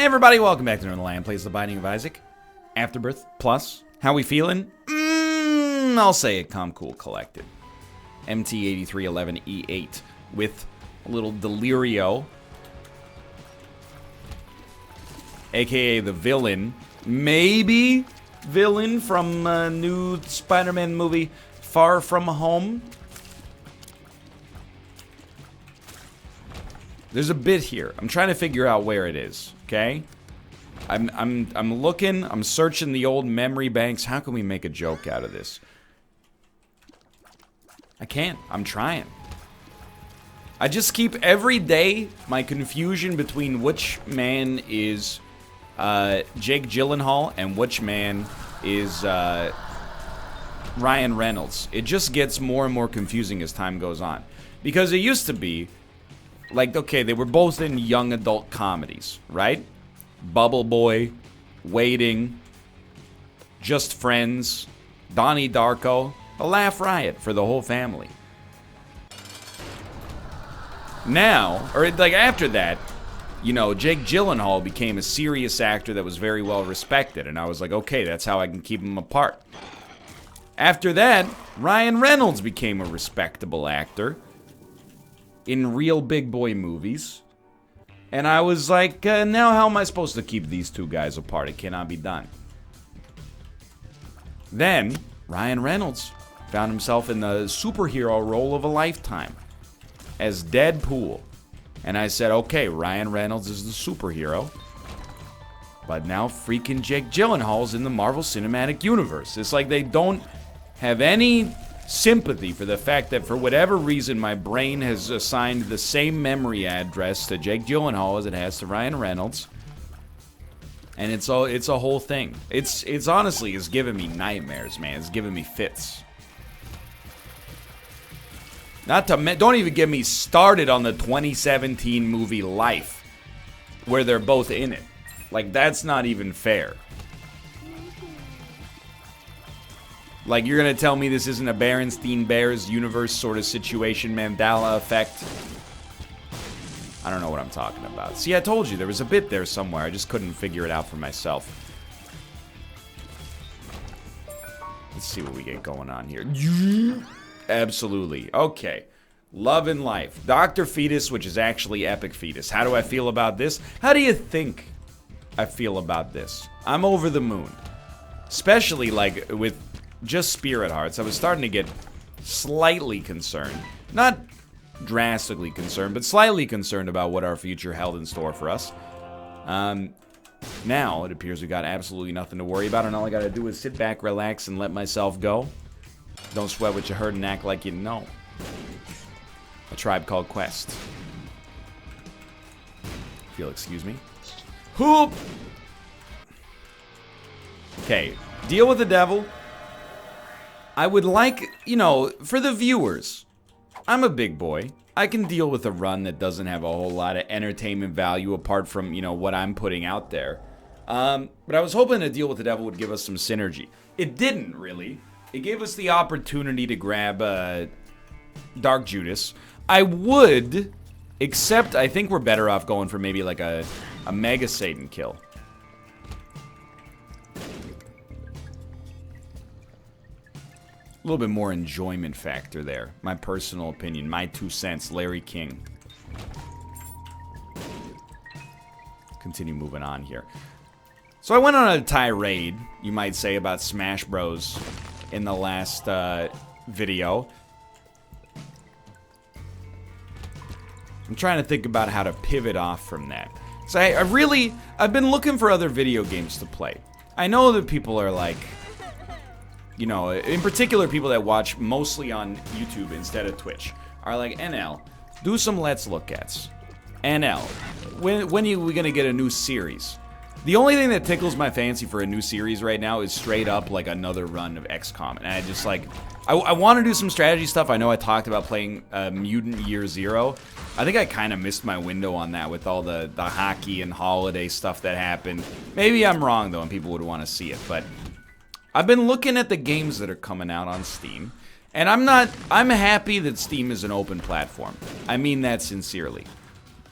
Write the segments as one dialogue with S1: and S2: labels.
S1: Hey everybody, welcome back to Northernlion Plays The Binding of Isaac. Afterbirth Plus. How we feeling? I'll say it calm, cool, collected. MT8311E8 with a little Delirio, aka the villain, maybe villain from a new Spider-Man movie, Far From Home. There's a bit here. I'm trying to figure out where it is, okay? I'm looking, I'm searching the old memory banks. How can we make a joke out of this? I can't. I'm trying. I just keep every day my confusion between which man is Jake Gyllenhaal and which man is Ryan Reynolds. It just gets more and more confusing as time goes on. Because it used to be, like, okay, they were both in young adult comedies, right? Bubble Boy, Waiting, Just Friends, Donnie Darko, a laugh riot for the whole family. Now, or like after that, you know, Jake Gyllenhaal became a serious actor that was very well respected, and I was like, okay, that's how I can keep them apart. After that, Ryan Reynolds became a respectable actor in real big boy movies. And I was like, now how am I supposed to keep these two guys apart? It cannot be done. Then, Ryan Reynolds found himself in the superhero role of a lifetime as Deadpool. And I said, okay, Ryan Reynolds is the superhero. But now freaking Jake Gyllenhaal's in the Marvel Cinematic Universe. It's like they don't have any sympathy for the fact that for whatever reason my brain has assigned the same memory address to Jake Gyllenhaal as it has to Ryan Reynolds, and it's a whole thing. It's honestly is giving me nightmares, man. It's giving me fits. Don't even get me started on the 2017 movie Life, where they're both in it. Like, that's not even fair. Like, you're gonna tell me this isn't a Berenstein Bears universe sort of situation, Mandela effect? I don't know what I'm talking about. See, I told you, there was a bit there somewhere. I just couldn't figure it out for myself. Let's see what we get going on here. Absolutely. Okay. Love and Life. Dr. Fetus, which is actually Epic Fetus. How do I feel about this? How do you think I feel about this? I'm over the moon. Especially, like, with just Spirit Hearts, I was starting to get slightly concerned. Not drastically concerned, but slightly concerned about what our future held in store for us. Now, it appears we got absolutely nothing to worry about, and all I gotta do is sit back, relax, and let myself go. Don't sweat what you heard and act like you know. A Tribe Called Quest. If you'll excuse me. Hoop! Okay, deal with the devil. I would like, you know, for the viewers, I'm a big boy. I can deal with a run that doesn't have a whole lot of entertainment value apart from, you know, what I'm putting out there. But I was hoping to deal with the devil would give us some synergy. It didn't, really. It gave us the opportunity to grab Dark Judas. I would, except I think we're better off going for maybe like a Mega Satan kill. A little bit more enjoyment factor there. My personal opinion, my 2 cents, Larry King. Continue moving on here. So I went on a tirade, you might say, about Smash Bros. In the last video. I'm trying to think about how to pivot off from that. So I've been looking for other video games to play. I know that people are like, you know, in particular people that watch mostly on YouTube instead of Twitch, are like, NL, do some Let's Look Ats. NL, when are we gonna get a new series? The only thing that tickles my fancy for a new series right now is straight up like another run of XCOM. And I just like, I want to do some strategy stuff. I know I talked about playing Mutant Year Zero. I think I kind of missed my window on that with all the hockey and holiday stuff that happened. Maybe I'm wrong though and people would want to see it, but I've been looking at the games that are coming out on Steam, and I'm happy that Steam is an open platform. I mean that sincerely.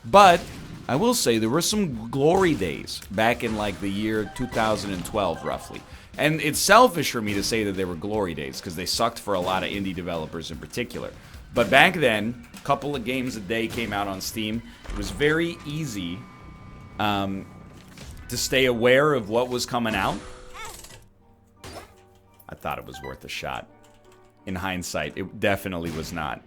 S1: But I will say there were some glory days back in like the year 2012 roughly. And it's selfish for me to say that they were glory days because they sucked for a lot of indie developers in particular. But back then, a couple of games a day came out on Steam. It was very easy to stay aware of what was coming out. I thought it was worth a shot. In hindsight, it definitely was not.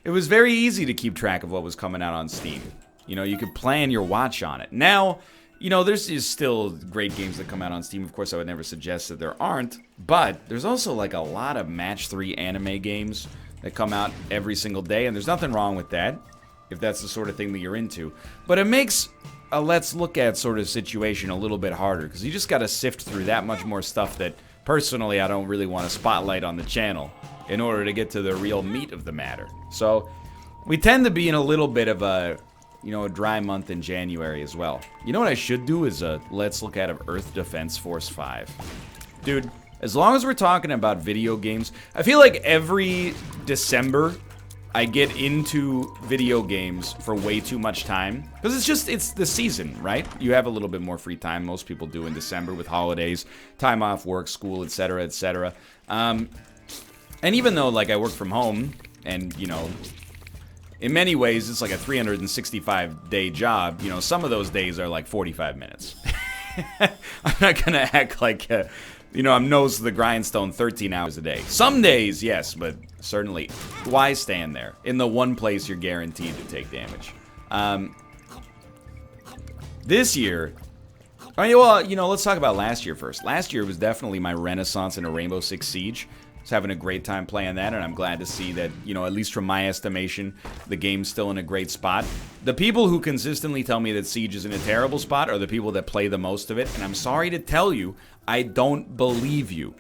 S1: It was very easy to keep track of what was coming out on Steam. You know, you could plan your watch on it. Now, you know, there's still great games that come out on Steam. Of course, I would never suggest that there aren't. But there's also like a lot of match 3 anime games that come out every single day. And there's nothing wrong with that, if that's the sort of thing that you're into. But it makes a let's look at sort of situation a little bit harder. Because you just got to sift through that much more stuff that, personally, I don't really want to spotlight on the channel in order to get to the real meat of the matter. So, we tend to be in a little bit of a, you know, a dry month in January as well. You know what I should do is a let's look at of Earth Defense Force 5. Dude, as long as we're talking about video games, I feel like every December I get into video games for way too much time. Because it's the season, right? You have a little bit more free time. Most people do in December with holidays, time off work, school, etc., etc. And even though, like, I work from home, and, you know, in many ways, it's like a 365-day job, you know, some of those days are like 45 minutes. I'm not gonna act like, you know, I'm nose to the grindstone 13 hours a day. Some days, yes, but certainly, why stand there? In the one place you're guaranteed to take damage. This year, I mean, well, you know, let's talk about last year first. Last year was definitely my renaissance in a Rainbow Six Siege. I was having a great time playing that, and I'm glad to see that, you know, at least from my estimation, the game's still in a great spot. The people who consistently tell me that Siege is in a terrible spot are the people that play the most of it, and I'm sorry to tell you, I don't believe you.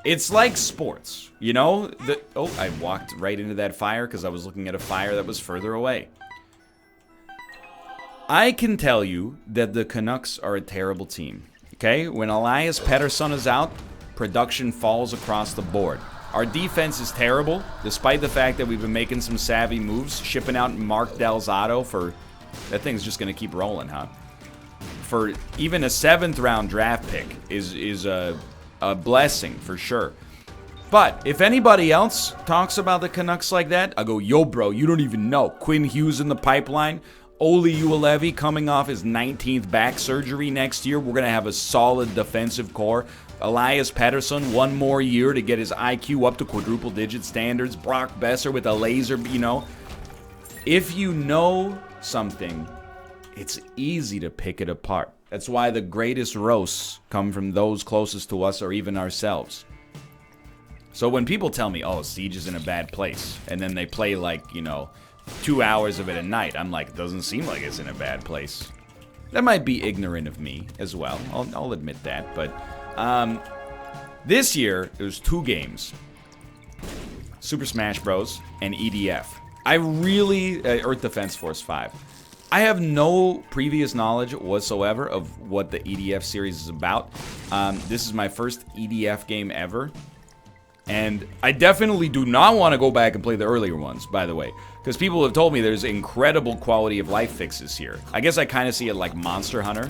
S1: It's like sports, you know? Oh, I walked right into that fire because I was looking at a fire that was further away. I can tell you that the Canucks are a terrible team, okay? When Elias Pettersson is out, production falls across the board. Our defense is terrible, despite the fact that we've been making some savvy moves, shipping out Mark Delzato for... That thing's just going to keep rolling, huh? For even a 7th round draft pick is a blessing, for sure. But if anybody else talks about the Canucks like that, I go, yo, bro, you don't even know. Quinn Hughes in the pipeline. Oli Uelevi coming off his 19th back surgery next year. We're going to have a solid defensive core. Elias Pettersson, one more year to get his IQ up to quadruple-digit standards. Brock Besser with a laser, you know. If you know something, it's easy to pick it apart. That's why the greatest roasts come from those closest to us or even ourselves. So when people tell me, oh, Siege is in a bad place, and then they play like, you know, 2 hours of it a night, I'm like, it doesn't seem like it's in a bad place. That might be ignorant of me as well. I'll admit that, but... this year, it was 2 games. Super Smash Bros. And EDF. I really... Earth Defense Force 5. I have no previous knowledge whatsoever of what the EDF series is about. This is my first EDF game ever. And I definitely do not want to go back and play the earlier ones, by the way. Because people have told me there's incredible quality of life fixes here. I guess I kind of see it like Monster Hunter.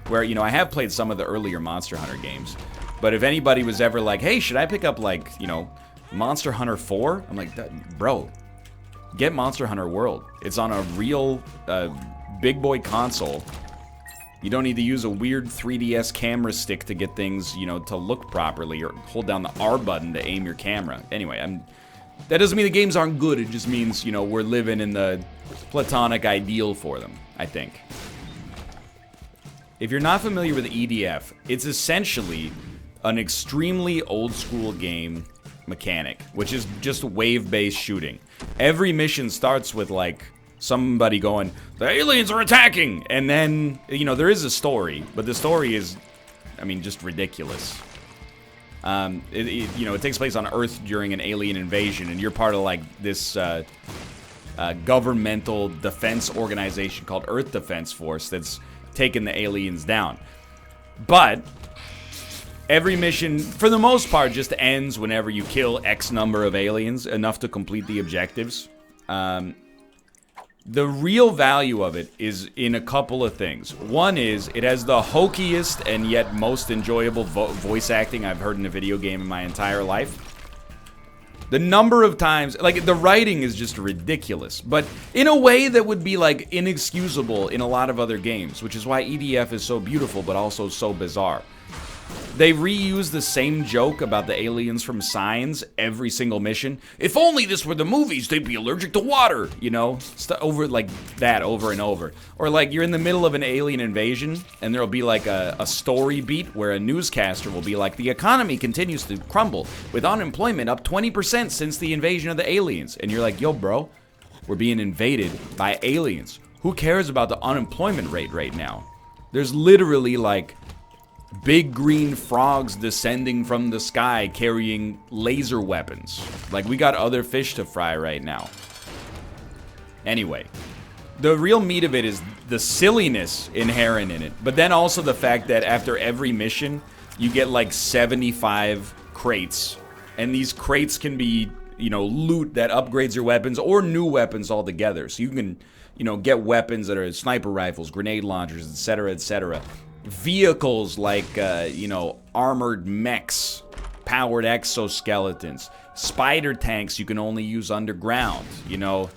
S1: Where, you know, I have played some of the earlier Monster Hunter games. But if anybody was ever like, hey, should I pick up, like, you know, Monster Hunter 4? I'm like, bro, get Monster Hunter World. It's on a real big boy console. You don't need to use a weird 3DS camera stick to get things, you know, to look properly. Or hold down the R button to aim your camera. Anyway, that doesn't mean the games aren't good. It just means, you know, we're living in the platonic ideal for them, I think. If you're not familiar with EDF, it's essentially an extremely old-school game mechanic, which is just wave-based shooting. Every mission starts with, like, somebody going, the aliens are attacking! And then, you know, there is a story, but the story is, I mean, just ridiculous. You know, it takes place on Earth during an alien invasion, and you're part of, like, this governmental defense organization called Earth Defense Force that's taking the aliens down. But every mission, for the most part, just ends whenever you kill X number of aliens, enough to complete the objectives. The real value of it is in a couple of things. One is it has the hokiest and yet most enjoyable voice acting I've heard in a video game in my entire life. The number of times, like, the writing is just ridiculous, but in a way that would be, like, inexcusable in a lot of other games, which is why EDF is so beautiful but also so bizarre. They reuse the same joke about the aliens from Signs every single mission. If only this were the movies, they'd be allergic to water, you know? Over like that over and over. Or like you're in the middle of an alien invasion and there'll be like a story beat where a newscaster will be like, the economy continues to crumble with unemployment up 20% since the invasion of the aliens. And you're like, yo bro, we're being invaded by aliens. Who cares about the unemployment rate right now? There's literally like big green frogs descending from the sky carrying laser weapons. Like, we got other fish to fry right now. Anyway, the real meat of it is the silliness inherent in it, but then also the fact that after every mission, you get like 75 crates, and these crates can be, you know, loot that upgrades your weapons or new weapons altogether. So you can, you know, get weapons that are sniper rifles, grenade launchers, etc., etc. Vehicles like, you know, armored mechs, powered exoskeletons, spider tanks you can only use underground, you know.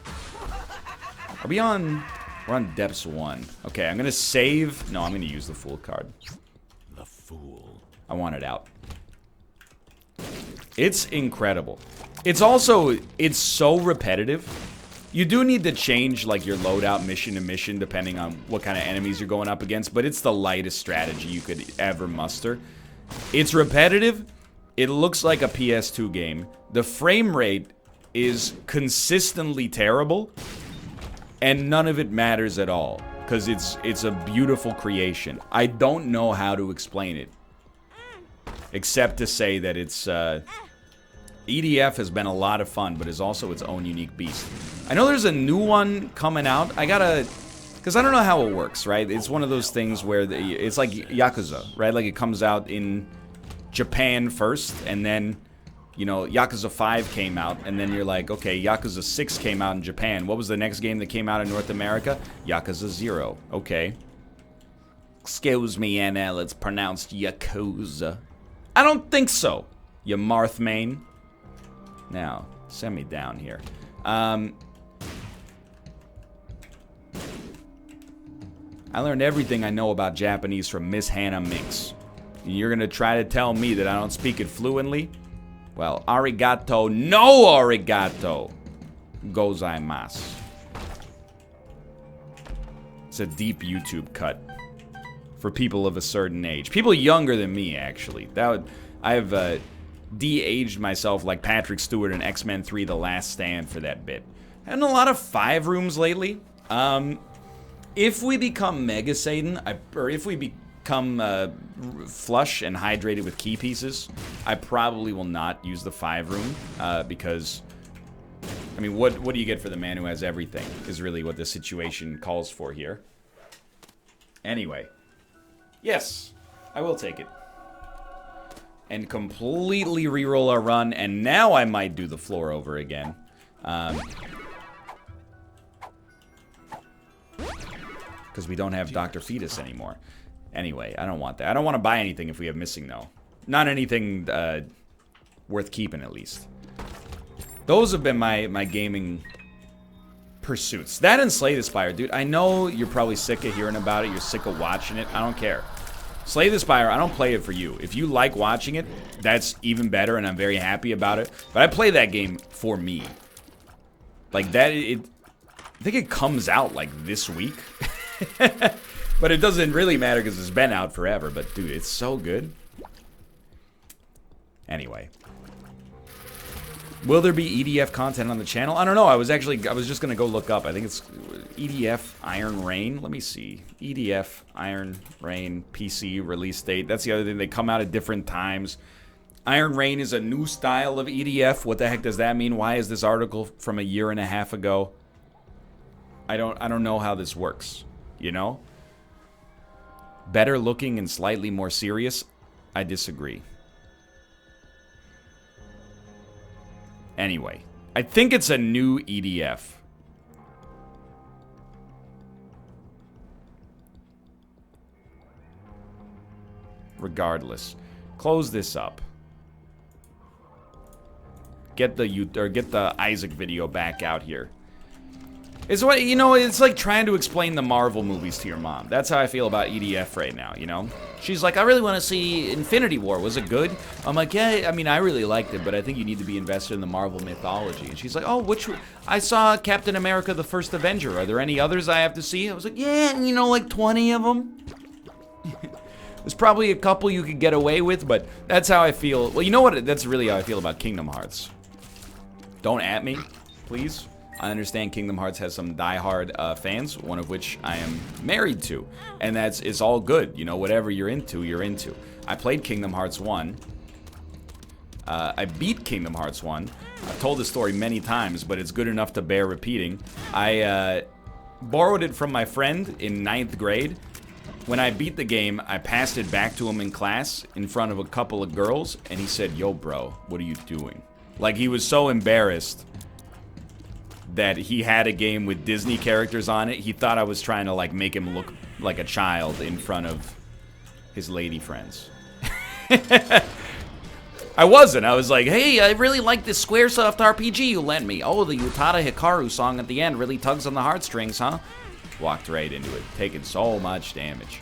S1: Are we on... We're on Depths 1. Okay, I'm gonna save... No, I'm gonna use the Fool card. The Fool. I want it out. It's incredible. It's also... It's so repetitive. You do need to change, like, your loadout mission to mission depending on what kind of enemies you're going up against, but it's the lightest strategy you could ever muster. It's repetitive. It looks like a PS2 game. The frame rate is consistently terrible, and none of it matters at all, because it's a beautiful creation. I don't know how to explain it, except to say that it's... EDF has been a lot of fun, but is also its own unique beast. I know there's a new one coming out. I gotta... Because I don't know how it works, right? It's one of those things where it's like Yakuza, right? Like it comes out in Japan first, and then, you know, Yakuza 5 came out, and then you're like, okay, Yakuza 6 came out in Japan. What was the next game that came out in North America? Yakuza 0. Okay. Excuse me, NL, it's pronounced Yakuza. I don't think so, you Marthmain. Now, send me down here. I learned everything I know about Japanese from Miss Hannah Minx. You're gonna try to tell me that I don't speak it fluently? Well, arigato, no arigato. Gozaimasu. It's a deep YouTube cut for people of a certain age. People younger than me, actually. I've de-aged myself like Patrick Stewart in X-Men 3 The Last Stand for that bit. And a lot of 5 rooms lately. If we become Mega Satan, or if we become flush and hydrated with key pieces, I probably will not use the 5 room, because, I mean, what do you get for the man who has everything, is really what the situation calls for here. Anyway. Yes, I will take it. And completely reroll our run, and now I might do the floor over again. Because we don't have Dr. Fetus anymore. Anyway, I don't want that. I don't want to buy anything if we have missing, though. Not anything worth keeping, at least. Those have been my gaming pursuits. That and Slay the Spire, dude. I know you're probably sick of hearing about it. You're sick of watching it. I don't care. Slay the Spire, I don't play it for you. If you like watching it, that's even better, and I'm very happy about it. But I play that game for me. Like, that, I think it comes out, like, this week. But it doesn't really matter because it's been out forever. But, dude, it's so good. Anyway. Will there be EDF content on the channel? I don't know. I was just going to go look up. I think it's EDF Iron Rain. Let me see. EDF Iron Rain PC release date. That's the other thing. They come out at different times. Iron Rain is a new style of EDF. What the heck does that mean? Why is this article from 1.5 years ago? I don't know how this works, you know? Better looking and slightly more serious? I disagree. Anyway, I think it's a new EDF. Regardless. Close this up. Get the Isaac video back out here. It's what, you know, it's like trying to explain the Marvel movies to your mom. That's how I feel about EDF right now, you know? She's like, I really want to see Infinity War. Was it good? I'm like, yeah, I mean, I really liked it, but I think you need to be invested in the Marvel mythology. And she's like, oh, I saw Captain America, the First Avenger. Are there any others I have to see? I was like, yeah, you know, like 20 of them. There's probably a couple you could get away with, but that's how I feel. Well, you know what? That's really how I feel about Kingdom Hearts. Don't at me, please. I understand Kingdom Hearts has some diehard fans, one of which I am married to. And it's all good. You know, whatever you're into, you're into. I played Kingdom Hearts 1. I beat Kingdom Hearts 1. I've told this story many times, but it's good enough to bear repeating. I borrowed it from my friend in 9th grade. When I beat the game, I passed it back to him in class in front of a couple of girls, and he said, yo, bro, what are you doing? Like, he was so embarrassed that he had a game with Disney characters on it. He thought I was trying to, like, make him look like a child in front of his lady friends. I wasn't. I was like, hey, I really like this Squaresoft RPG you lent me. Oh, the Utada Hikaru song at the end really tugs on the heartstrings, huh? Walked right into it, taking so much damage.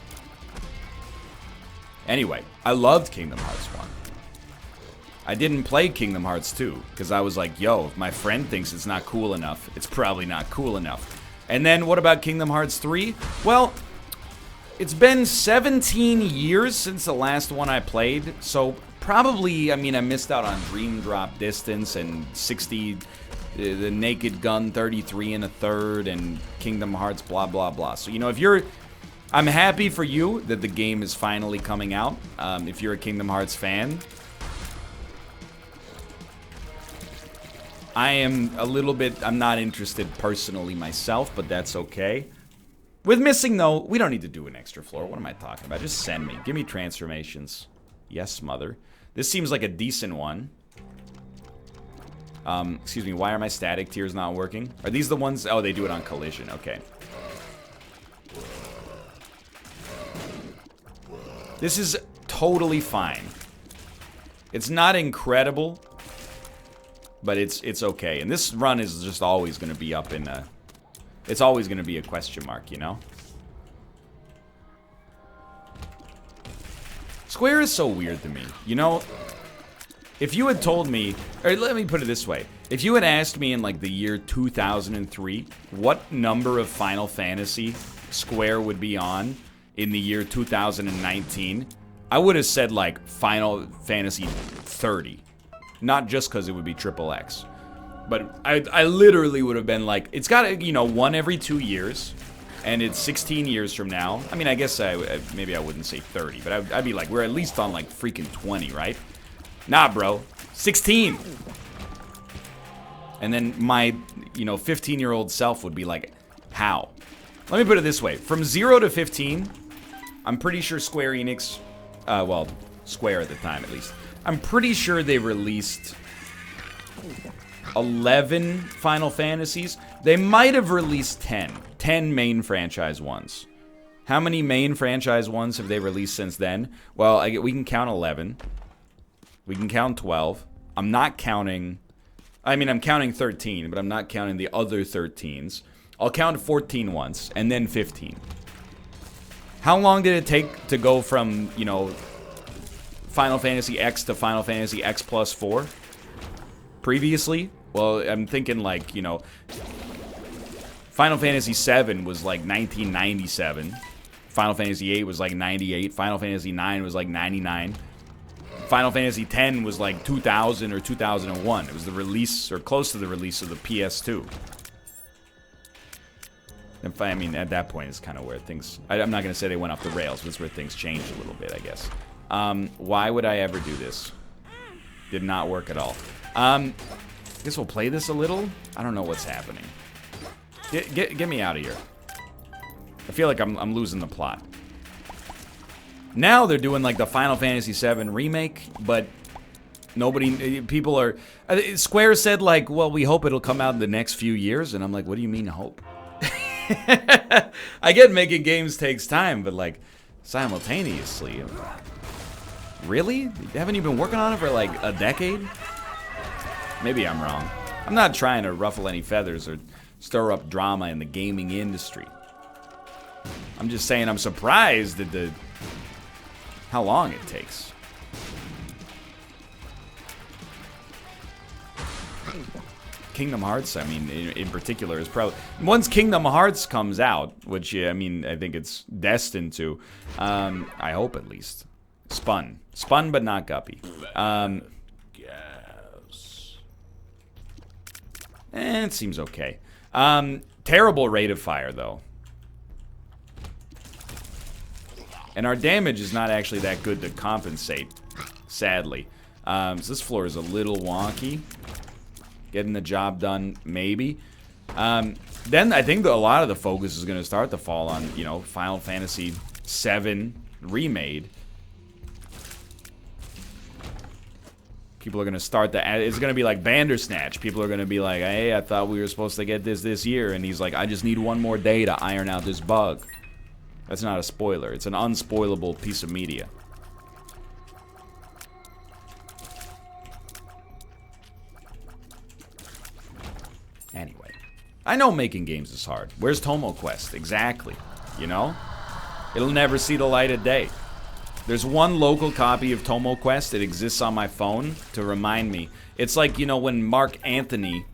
S1: Anyway, I loved Kingdom Hearts 1. I didn't play Kingdom Hearts 2, because I was like, yo, if my friend thinks it's not cool enough, it's probably not cool enough. And then, what about Kingdom Hearts 3? Well, it's been 17 years since the last one I played, so probably, I mean, I missed out on Dream Drop Distance and 60, the Naked Gun 33 1/3, and Kingdom Hearts blah, blah, blah. So, you know, if you're... I'm happy for you that the game is finally coming out. If you're a Kingdom Hearts fan... I am a little bit, I'm not interested personally myself, but that's okay. With missing, though, we don't need to do an extra floor. What am I talking about? Just send me. Give me transformations. Yes, mother. This seems like a decent one. Excuse me, why are my static tiers not working? Are these the ones? Oh, they do it on collision. Okay. This is totally fine. It's not incredible, but it's okay. And this run is just always going to be up in a... It's always going to be a question mark, you know? Square is so weird to me. You know, if you had told me... Or let me put it this way. If you had asked me in, like, the year 2003 what number of Final Fantasy Square would be on in the year 2019, I would have said, like, Final Fantasy 30. Not just because it would be triple X. But I literally would have been like, it's got, you know, one every 2 years. And it's 16 years from now. I mean, I guess maybe I wouldn't say 30. But I'd be like, we're at least on like freaking 20, right? Nah, bro. 16. And then my, you know, 15-year-old self would be like, how? Let me put it this way. From 0 to 15, I'm pretty sure Square Enix, well, Square at the time at least, I'm pretty sure they released 11 Final Fantasies. They might have released 10. 10 main franchise ones. How many main franchise ones have they released since then? Well, we can count 11. We can count 12. I'm not counting... I mean, I'm counting 13, but I'm not counting the other 13s. I'll count 14 once, and then 15. How long did it take to go from, you know, Final Fantasy X to Final Fantasy X plus 4? Previously? Well, I'm thinking like, you know, Final Fantasy 7 was like 1997. Final Fantasy 8 was like 98. Final Fantasy 9 was like 99. Final Fantasy 10 was like 2000 or 2001. It was the release, or close to the release of the PS2. I mean, at that point, it's kind of where things... I'm not going to say they went off the rails, but it's where things changed a little bit, I guess. Why would I ever do this? Did not work at all. I guess we'll play this a little. I don't know what's happening. Get me out of here. I feel like I'm losing the plot. Now they're doing like the Final Fantasy VII remake, but people are... Square said like, well, we hope it'll come out in the next few years, and I'm like, what do you mean hope? I get making games takes time, but like simultaneously, Really? Haven't you been working on it for like a decade? Maybe I'm wrong. I'm not trying to ruffle any feathers or stir up drama in the gaming industry. I'm just saying I'm surprised at how long it takes. Kingdom Hearts, I mean, in particular, is probably... Once Kingdom Hearts comes out, which, I mean, I think it's destined to, I hope at least. Spun, but not Guppy. It seems okay. Terrible rate of fire, though. And our damage is not actually that good to compensate, sadly. So this floor is a little wonky. Getting the job done, maybe. Then I think that a lot of the focus is going to start to fall on, you know, Final Fantasy VII Remade. People are going to start it's going to be like Bandersnatch. People are going to be like, hey, I thought we were supposed to get this year. And he's like, I just need one more day to iron out this bug. That's not a spoiler. It's an unspoilable piece of media. Anyway, I know making games is hard. Where's Tomo Quest? Exactly. You know? It'll never see the light of day. There's one local copy of Tomo Quest. It exists on my phone to remind me. It's like, you know, when Mark Anthony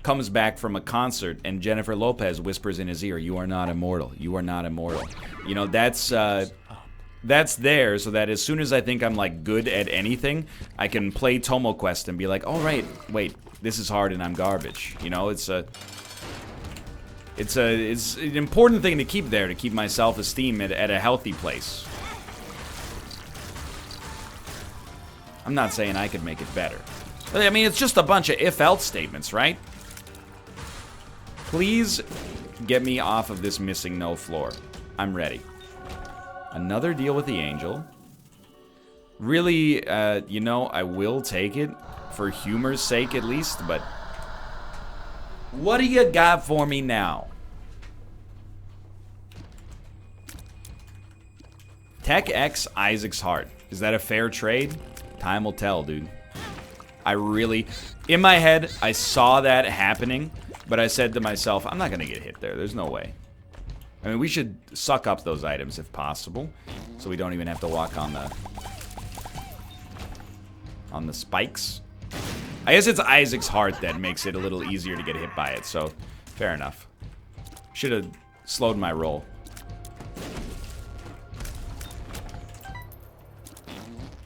S1: comes back from a concert and Jennifer Lopez whispers in his ear, "You are not immortal. You are not immortal." You know, that's there so that as soon as I think I'm, like, good at anything, I can play Tomo Quest and be like, oh, right, wait. This is hard and I'm garbage. You know, it's an important thing to keep there, to keep my self-esteem at a healthy place. I'm not saying I could make it better. I mean, it's just a bunch of if-else statements, right? Please get me off of this missing no floor. I'm ready. Another deal with the angel. Really, you know, I will take it. For humor's sake, at least, but... What do you got for me now? Tech X Isaac's Heart. Is that a fair trade? Time will tell, dude. I really... In my head, I saw that happening, but I said to myself, I'm not gonna get hit there. There's no way. I mean, we should suck up those items if possible, so we don't even have to walk on the spikes. I guess it's Isaac's Heart that makes it a little easier to get hit by it, so fair enough. Should have slowed my roll.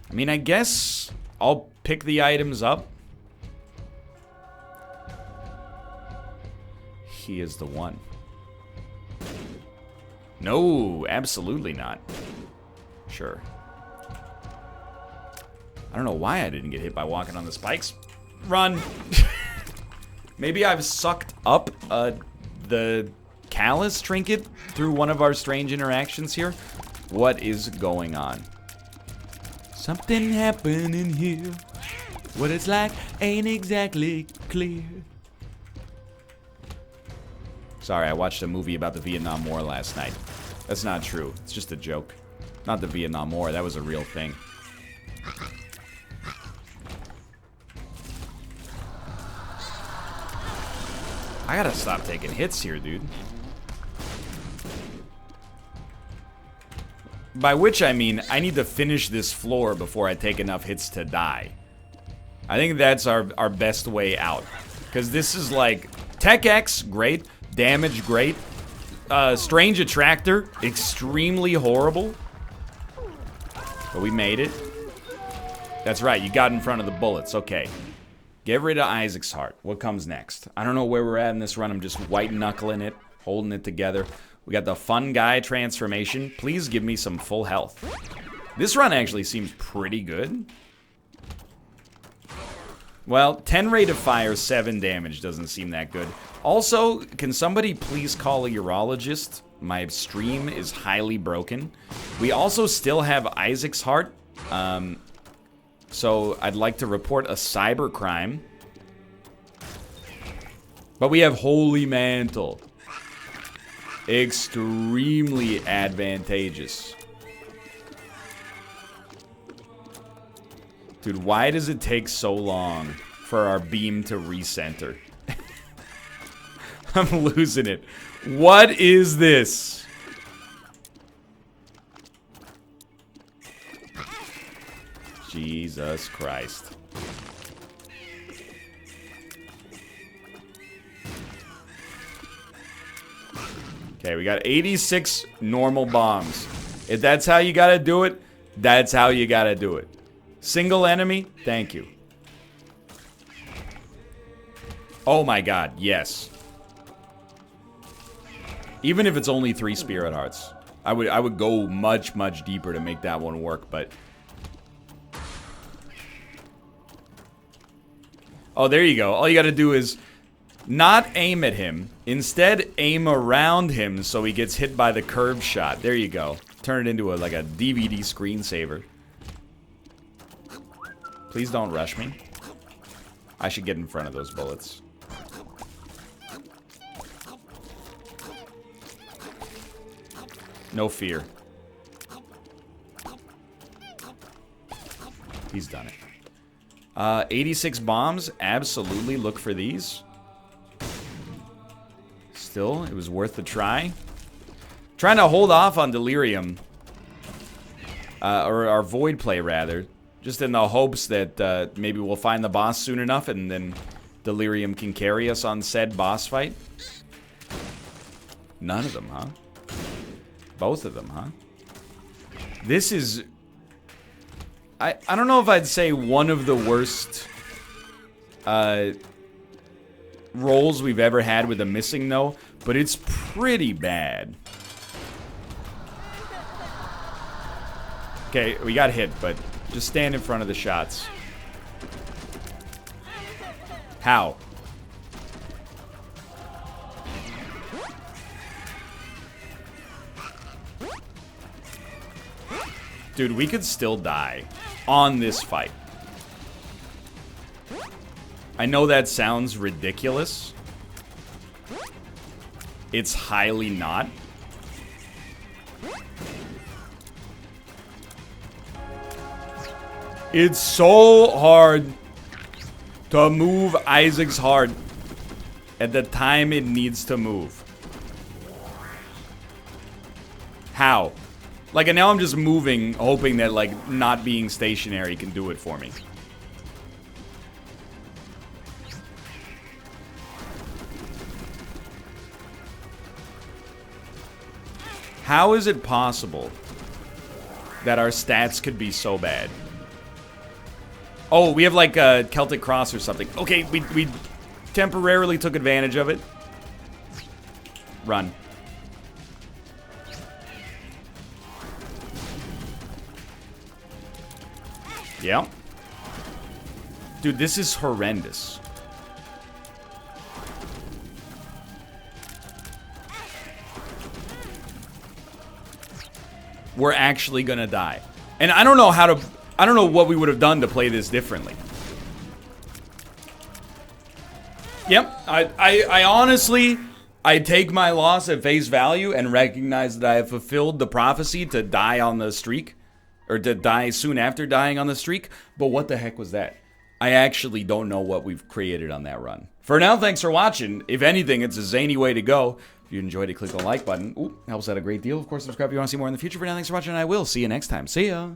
S1: I mean, I guess I'll pick the items up. He is the one. No, absolutely not. Sure. I don't know why I didn't get hit by walking on the spikes. Run. Maybe I've sucked up the callus trinket through one of our strange interactions here. What is going on? Something happening here. What it's like ain't exactly clear. Sorry, I watched a movie about the Vietnam War last night. That's not true. It's just a joke. Not the Vietnam War. That was a real thing. I gotta stop taking hits here, dude. By which I mean, I need to finish this floor before I take enough hits to die. I think that's our best way out. Because this is like, Tech X, great. Damage, great. Strange Attractor, extremely horrible. But we made it. That's right, you got in front of the bullets, okay. Get rid of Isaac's Heart. What comes next? I don't know where we're at in this run. I'm just white-knuckling it, holding it together. We got the Fun Guy transformation. Please give me some full health. This run actually seems pretty good. Well, 10 rate of fire, 7 damage doesn't seem that good. Also, can somebody please call a urologist? My stream is highly broken. We also still have Isaac's Heart. So I'd like to report a cybercrime. But we have Holy Mantle. Extremely advantageous. Dude, why does it take so long for our beam to recenter? I'm losing it. What is this? Jesus Christ. Okay, we got 86 normal bombs. If that's how you gotta do it, that's how you gotta do it. Single enemy, thank you. Oh my god, yes. Even if it's only 3 spirit hearts, I would go much, much deeper to make that one work, but... Oh, there you go. All you gotta do is not aim at him. Instead, aim around him so he gets hit by the curved shot. There you go. Turn it into like a DVD screensaver. Please don't rush me. I should get in front of those bullets. No fear. He's done it. 86 bombs. Absolutely look for these. Still, it was worth the try. Trying to hold off on Delirium. Or our Void play, rather. Just in the hopes that maybe we'll find the boss soon enough and then Delirium can carry us on said boss fight. None of them, huh? Both of them, huh? This is... I don't know if I'd say one of the worst rolls we've ever had with a missing no, but it's pretty bad. Okay, we got hit, but just stand in front of the shots. How? Dude, we could still die on this fight. I know that sounds ridiculous. It's highly not. It's so hard to move Isaac's heart at the time it needs to move. How? Like, and now I'm just moving, hoping that, like, not being stationary can do it for me. How is it possible that our stats could be so bad? Oh, we have, like, a Celtic Cross or something. Okay, we temporarily took advantage of it. Run. Yeah. Dude, this is horrendous. We're actually gonna die. And I don't know how to... I don't know what we would have done to play this differently. Yep. I honestly... I take my loss at face value and recognize that I have fulfilled the prophecy to die on the streak. Or to die soon after dying on the streak. But what the heck was that? I actually don't know what we've created on that run. For now, thanks for watching. If anything, it's a zany way to go. If you enjoyed it, click the like button. Ooh, helps out a great deal. Of course, subscribe if you want to see more in the future. For now, thanks for watching, and I will see you next time. See ya!